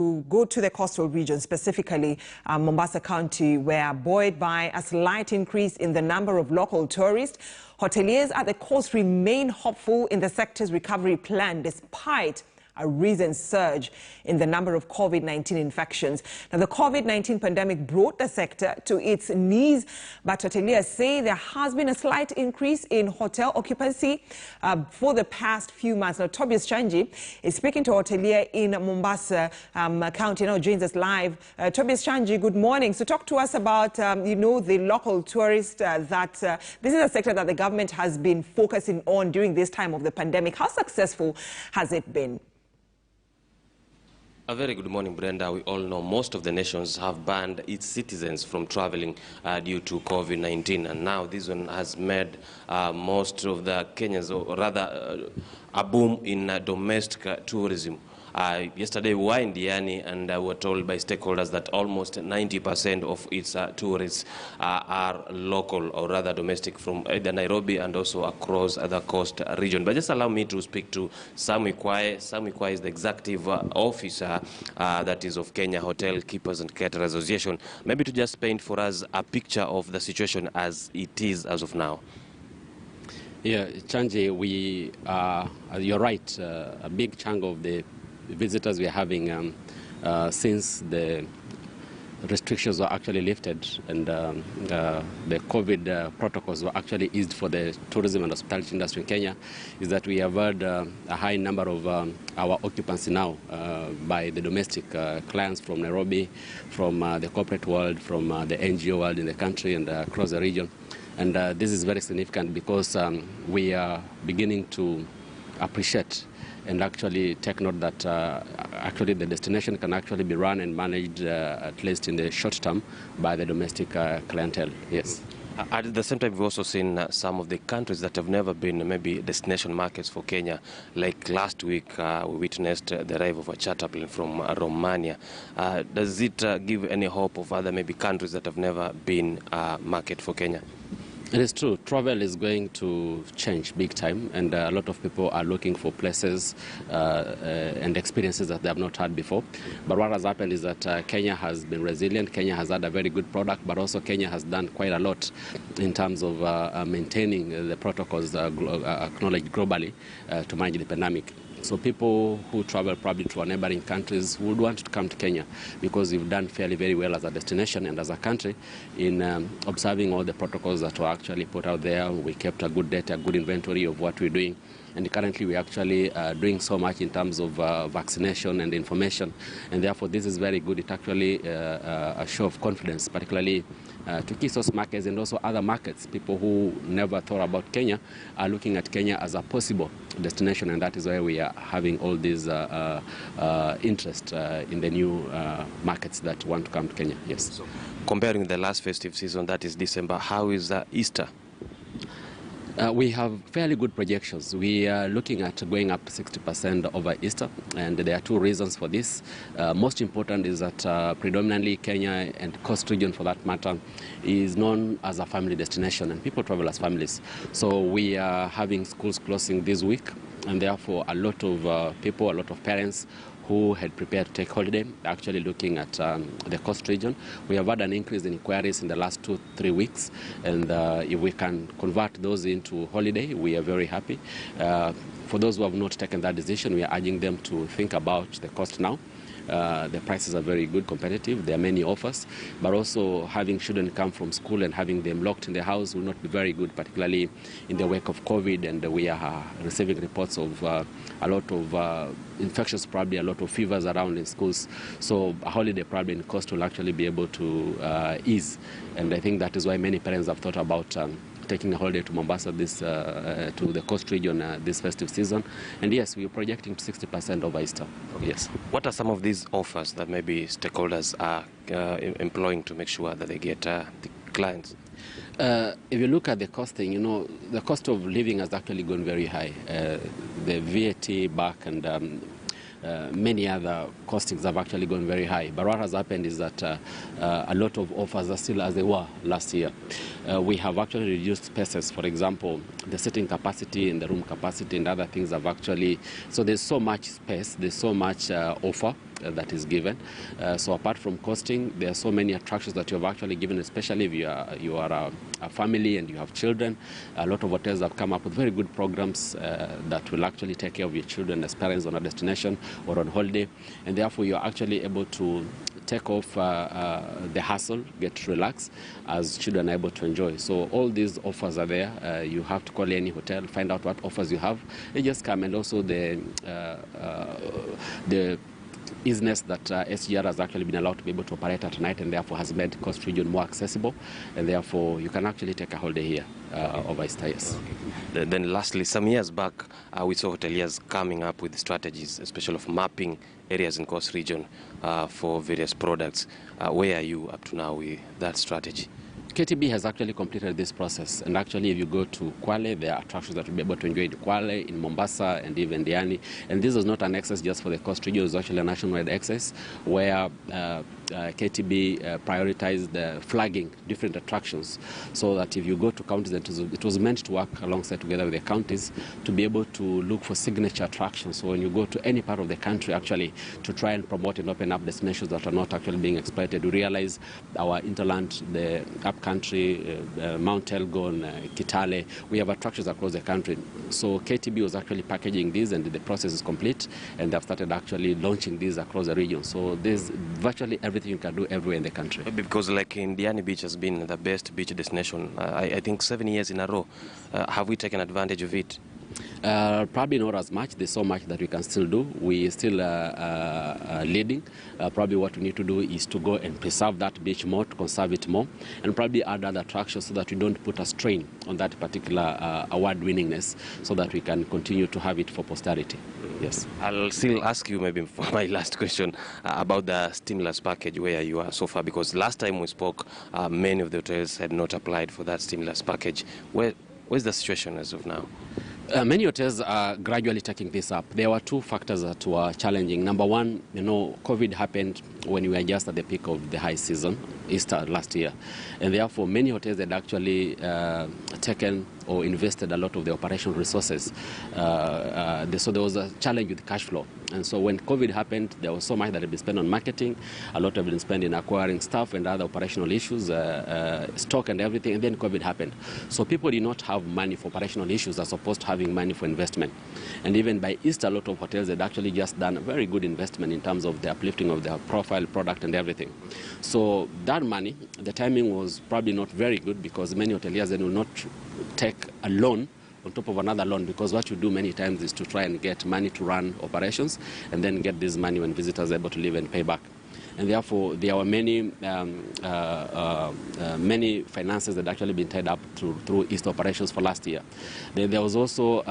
Go to the coastal region, specifically Mombasa County, where buoyed by a slight increase in the number of local tourists, hoteliers at the coast remain hopeful in the sector's recovery plan despite a recent surge in the number of COVID-19 infections. Now, the COVID-19 pandemic brought the sector to its knees, but hoteliers say there has been a slight increase in hotel occupancy for the past few months. Now, Tobias Chanji is speaking to a hotelier in Mombasa County. Now joins us live. Tobias Chanji, good morning. So talk to us about, the local tourists this is a sector that the government has been focusing on during this time of the pandemic. How successful has it been? A very good morning, Brenda. We all know most of the nations have banned its citizens from traveling due to COVID-19, and now this one has made most of the Kenyans, or rather a boom in domestic tourism. Yesterday we were in Diani and were told by stakeholders that almost 90% of its tourists are local, or rather domestic, from either Nairobi and also across the coast region. But just allow me to speak to Sammy Kwae. Sammy Kwae is the executive officer that is of Kenya Hotelkeepers and Catering Association. Maybe to just paint for us a picture of the situation as it is as of now. Yeah, Chanji, you're right, a big chunk of the visitors we are having since the restrictions were actually lifted and the COVID protocols were actually eased for the tourism and hospitality industry in Kenya, is that we have had a high number of our occupancy now by the domestic clients from Nairobi, from the corporate world, from the NGO world in the country and across the region. And this is very significant because we are beginning to appreciate and actually take note that actually the destination can actually be run and managed, at least in the short term, by the domestic clientele. Yes. At the same time, we've also seen some of the countries that have never been maybe destination markets for Kenya. Like last week, we witnessed the arrival of a charter plane from Romania. Does it give any hope of other maybe countries that have never been a market for Kenya? It is true. Travel is going to change big time, and a lot of people are looking for places and experiences that they have not had before. But what has happened is that Kenya has been resilient. Kenya has had a very good product, but also Kenya has done quite a lot in terms of maintaining the protocols acknowledged globally to manage the pandemic. So people who travel probably to our neighboring countries would want to come to Kenya because we've done fairly very well as a destination and as a country in observing all the protocols that were actually put out there. We kept a good data, a good inventory of what we're doing. And currently we're actually doing so much in terms of vaccination and information. And therefore this is very good. It actually a show of confidence, particularly to key source markets and also other markets. People who never thought about Kenya are looking at Kenya as a possible destination, and that is why we are having all this interest in the new markets that want to come to Kenya. Yes. So, comparing the last festive season, that is December, how is Easter? We have fairly good projections. We are looking at going up to 60% over Easter, and there are two reasons for this. Most important is that predominantly Kenya and coast region, for that matter, is known as a family destination, and people travel as families. So we are having schools closing this week, and therefore a lot of people, a lot of parents who had prepared to take holiday, actually looking at the coast region. We have had an increase in inquiries in the last 2-3 weeks, and if we can convert those into holiday, we are very happy. For those who have not taken that decision, we are urging them to think about the cost now. The prices are very good, competitive. There are many offers, but also having children come from school and having them locked in the house will not be very good, particularly in the wake of COVID. And we are receiving reports of a lot of infections, probably a lot of fevers around in schools. So a holiday probably in cost will actually be able to ease. And I think that is why many parents have thought about taking a holiday to Mombasa, to the coast region this festive season. And yes, we are projecting 60% over Easter. Yes. What are some of these offers that maybe stakeholders are employing to make sure that they get the clients? If you look at the costing, the cost of living has actually gone very high. The VAT back and many other costings have actually gone very high. But what has happened is that a lot of offers are still as they were last year. We have actually reduced spaces. For example, the sitting capacity and the room capacity and other things have actually... So there's so much space, there's so much offer that is given. So apart from costing, there are so many attractions that you have actually given, especially if you are a family and you have children. A lot of hotels have come up with very good programs that will actually take care of your children as parents on a destination or on holiday, and therefore you're actually able to take off the hassle, get relaxed, as children are able to enjoy. So all these offers are there. You have to call any hotel, find out what offers you have. They just come, and also the easiness that SGR has actually been allowed to be able to operate at night, and therefore has made Coast Region more accessible, and therefore you can actually take a holiday here over Easter. Yes. Okay. Then lastly, some years back, we saw hoteliers coming up with strategies, especially of mapping areas in Coast Region for various products. Where are you up to now with that strategy? KTB has actually completed this process, and actually if you go to Kwale, there are attractions that you'll be able to enjoy in Kwale, in Mombasa, and even Diani. And this is not an access just for the Coast Region, it's actually a nationwide access where KTB prioritized flagging different attractions, so that if you go to counties, it was meant to work alongside together with the counties to be able to look for signature attractions. So when you go to any part of the country, actually to try and promote and open up destinations that are not actually being exploited, we realize our interland, the upcountry, Mount Elgon, Kitale, we have attractions across the country. So KTB was actually packaging these, and the process is complete, and they've started actually launching these across the region. So there's virtually everything you can do everywhere in the country. Because like Diani Beach has been the best beach destination, I think 7 years in a row. Have we taken advantage of it? Probably not as much. There's so much that we can still do. We still leading. Probably what we need to do is to go and preserve that beach more, to conserve it more, and probably add other attractions so that we don't put a strain on that particular award winningness, so that we can continue to have it for posterity. Yes. I'll still ask you maybe for my last question about the stimulus package, where you are so far, because last time we spoke, many of the hotels had not applied for that stimulus package. Where's the situation as of now? Many hotels are gradually taking this up. There were two factors that were challenging. Number one, COVID happened when we were just at the peak of the high season, Easter last year. And therefore, many hotels had actually taken or invested a lot of the operational resources. So there was a challenge with cash flow. And so when COVID happened, there was so much that had been spent on marketing, a lot had been spent in acquiring staff and other operational issues, stock and everything, and then COVID happened. So people did not have money for operational issues as opposed to having money for investment. And even by Easter, a lot of hotels had actually just done a very good investment in terms of the uplifting of their profile, product, and everything. So that money, the timing was probably not very good, because many hoteliers then will not take a loan on top of another loan, because what you do many times is to try and get money to run operations and then get this money when visitors are able to leave and pay back. And therefore, there were many finances that actually been tied up through East operations for last year. There was also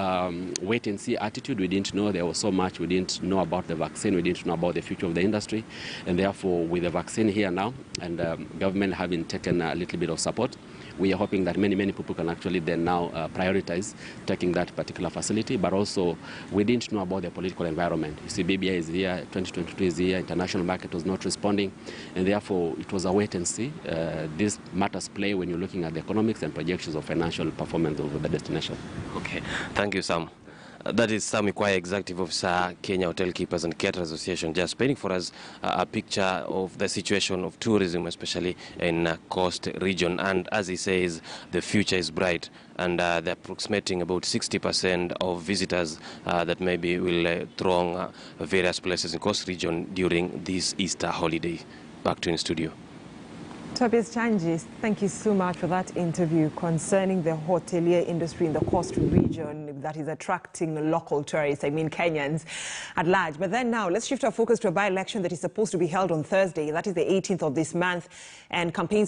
wait-and-see attitude. We didn't know. There was so much. We didn't know about the vaccine. We didn't know about the future of the industry. And therefore, with the vaccine here now, and government having taken a little bit of support, we are hoping that many people can actually then now prioritize taking that particular facility. But also, we didn't know about the political environment. You see, BBI is here, 2022 is here, international market was not responding, and therefore it was a wait and see. These matters play when you're looking at the economics and projections of financial performance of the destination. Okay, thank you, Sam. That is Sam Ikwaya, Executive Officer, Kenya Hotelkeepers and Caterers Association, just painting for us a picture of the situation of tourism, especially in Coast Region. And as he says, the future is bright, and they're approximating about 60% of visitors that maybe will throng various places in Coast Region during this Easter holiday. Back to you in studio. Tobias Chanji, thank you so much for that interview concerning the hotelier industry in the Coast Region that is attracting local tourists, I mean Kenyans at large. But then now, let's shift our focus to a by-election that is supposed to be held on Thursday. That is the 18th of this month, and campaigns